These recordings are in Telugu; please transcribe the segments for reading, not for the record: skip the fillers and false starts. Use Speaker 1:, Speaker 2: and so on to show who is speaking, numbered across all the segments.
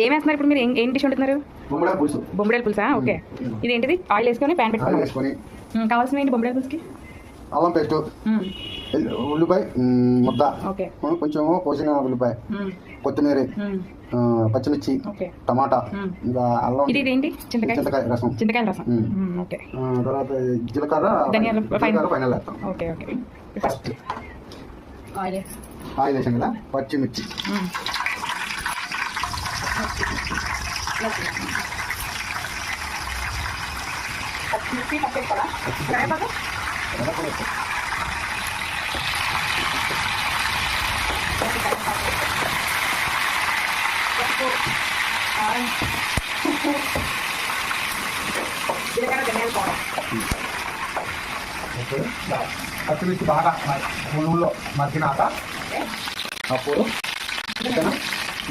Speaker 1: ఏం వేస్తున్నారు ఇప్పుడు? మీరు ఏం డిష్ వండుతున్నారు? బొమ్మడాల పులుసా? ఓకే. ఇదేంటిది? ఆయిల్ వేసుకొని ప్యాన్ పెట్టుకోవాలి. కావాల్సిన ఏంటి బొమ్మడాల పులుసుకి?
Speaker 2: అల్లం పేస్ట్, ఉల్లిపాయ ముద్ద, కొంచెం కోసిన ఉల్లిపాయ, కొత్తిమీర, పచ్చిమిర్చి, టమాటా, ఇంకా అల్లం, చింతకాయ రసం,
Speaker 1: ఓకే.
Speaker 2: తర్వాత జీలకర్ర, ఫైనల్ వేస్తాం.
Speaker 1: Okay okay.
Speaker 2: ఫస్ట్ ఆయిల్ వేసాం కదా, పచ్చిమిర్చి, పచ్చిమిర్చి బాగా నూనెలో మగ్గినాక అప్పుడు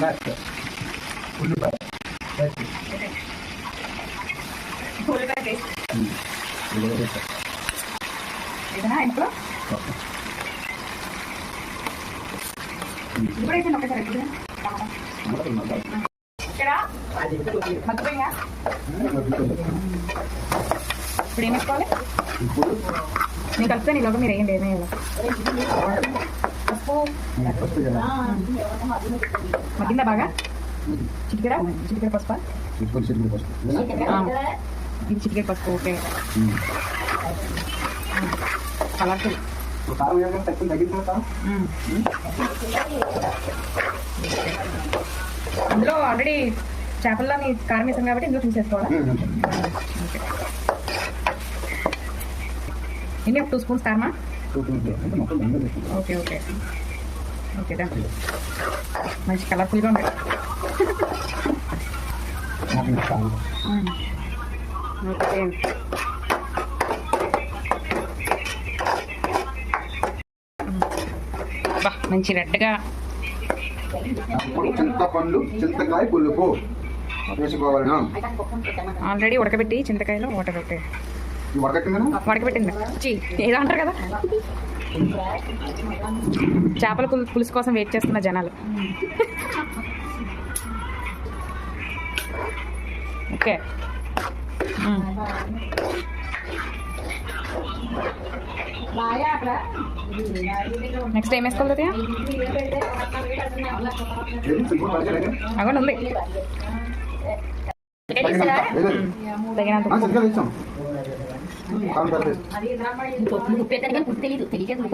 Speaker 2: నెక్స్ట్ ఉల్లిపాయ
Speaker 1: ఇప్పుడు ఏం వేసుకోవాలి? నేను కలిపితే నీలోగా మీరు వేయండి. ఏమేయాలి? మగ్గిందా బాగా? చిటికెడ పసుపు, ఇది చిటికెడ పసుపు. ఓకే. కలర్ఫుల్. అందులో ఆల్రెడీ చేపల్లో కారం వేసాం కాబట్టి ఇందులో చూసేసుకోవాలా? ఎన్ని? 2 స్పూన్స్ కారమా? Okay okay okay. మంచి కలర్ఫుల్గా ఉంది. ఓకే. మంచి రెడ్గా
Speaker 2: చింతపండు, చింతకాయ పులుపు వేసుకోవాలి.
Speaker 1: ఆల్రెడీ ఉడకబెట్టి చింతకాయలో వాటర్. ఓకే. ఉడకబెట్టింది ఏదో అంటారు కదా, చేపల పులుసు కోసం వెయిట్ చేస్తున్న జనాలు. ఓకే. నెక్స్ట్ ఏం వేసుకోవాలి? అక్కడ ఉంది తగినంత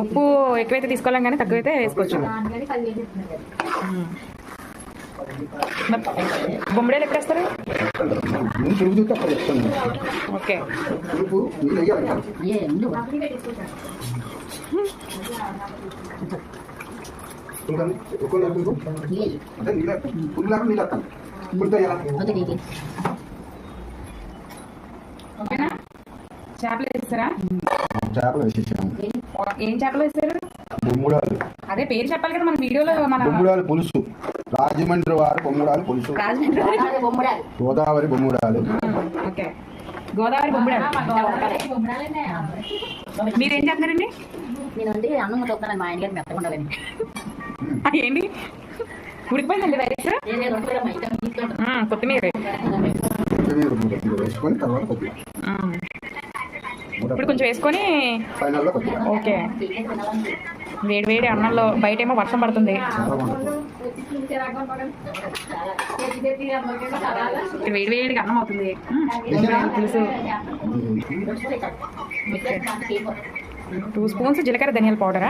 Speaker 1: ఉప్పు. ఎక్కువైతే తీసుకోలేం కానీ తక్కువైతే వేసుకోవచ్చు. బొమ్మడాలు ఎప్పుడు వేస్తారు? ఓకే. ఓకేనా? చేపలు వేస్తారా?
Speaker 2: చేపలు వేసేసాము.
Speaker 1: ఏం చేపలు వేస్తారు?
Speaker 2: బొమ్ముడాలు.
Speaker 1: అదే పేరు చెప్పాలి కదా మన వీడియోలో. మన
Speaker 2: బొమ్ముడాలు పులుసు, రాజమండ్రి వారు బొమ్ముడాలు పులుసు, గోదావరి బొమ్ముడాలు.
Speaker 1: ఓకే. గోదావరి బొమ్ముడాలు. మీరేం చేస్తున్నారండి? ఏంటి ఉడికిపోయిందండి రైస్? కొత్తిమీర
Speaker 2: వేసుకొని తర్వాత
Speaker 1: ఇప్పుడు కొంచెం వేసుకొని. ఓకే. వేడి వేడి అన్నంలో, బయట ఏమో వర్షం పడుతుంది, వేడి వేడిగా అన్నం అవుతుంది. పులుసు 2 స్పూన్స్ జీలకర్ర, ధనియాల పౌడరా?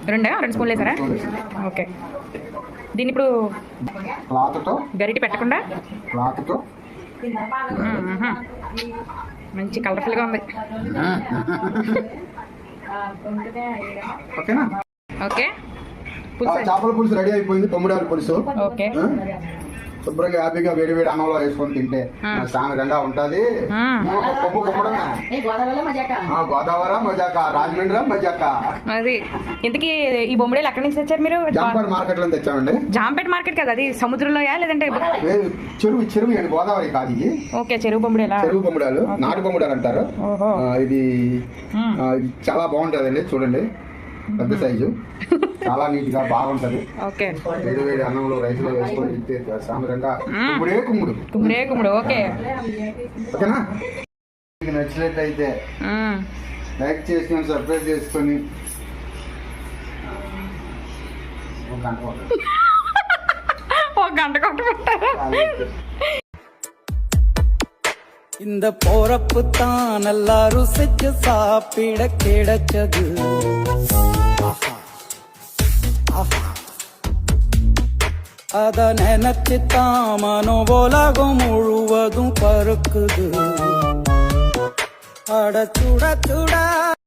Speaker 1: 2 స్పూన్లు వేసారా? ఓకే. దీన్ని ఇప్పుడు గరిటె పెట్టకుండా మంచి కలర్ఫుల్గా ఉంది. ఓకే.
Speaker 2: చేపల పులుసు రెడీ అయిపోయింది. బొమ్ముడాల పులుసు.
Speaker 1: ఓకే.
Speaker 2: శుభ్రంగా హ్యాపీగా వేడి వేడి అన్నంలో వేసుకొని తింటే చాలా గంగా ఉంటుంది. గోదావరి మజాక, రాజమండ్రి మజాక.
Speaker 1: అది ఇంతకీ ఈ బొమ్మడేలు ఎక్కడి నుంచి తెచ్చారు మీరు?
Speaker 2: జాంపేట మార్కెట్ లో తెచ్చామండి.
Speaker 1: జాంపేట మార్కెట్ కదా, అది సముద్రంలోయా లేదంటే
Speaker 2: చెరువు అండి, గోదావరి కాదు ఇది.
Speaker 1: ఓకే. చెరువు బొమ్మడేలా?
Speaker 2: చెరువు బొమ్మడాలు, నాటు బొమ్మడాలు అంటారు. ఇది చాలా బాగుంటుంది అండి, చూడండి పెద్ద సైజు. చాలా నీట్ గా బాగుంటది.
Speaker 1: ఓకే.
Speaker 2: వేడి వేడి అన్నంలో రైస్ లో వేసుకొని తింటే సామరంగా కుమ్ముడే కుమ్ముడు.
Speaker 1: కుమ్ముడే కుమ్ముడు. ఓకే.
Speaker 2: ఓకేనా? మీకు నచ్చినట్లయితే లైక్ చేసుకొని సబ్స్క్రైబ్ చేసుకొని ఒక గంట పడుతుంది.
Speaker 1: ఒక గంట కొట్టుకుంటారా?
Speaker 3: இந்த போறப்பு தான் நல்லா ருசிச்சு சாப்பிட கிடைச்சது. அத நினைச்சு தான் மனோ உலகம் முழுவதும் பருக்குது. அட சுட சுட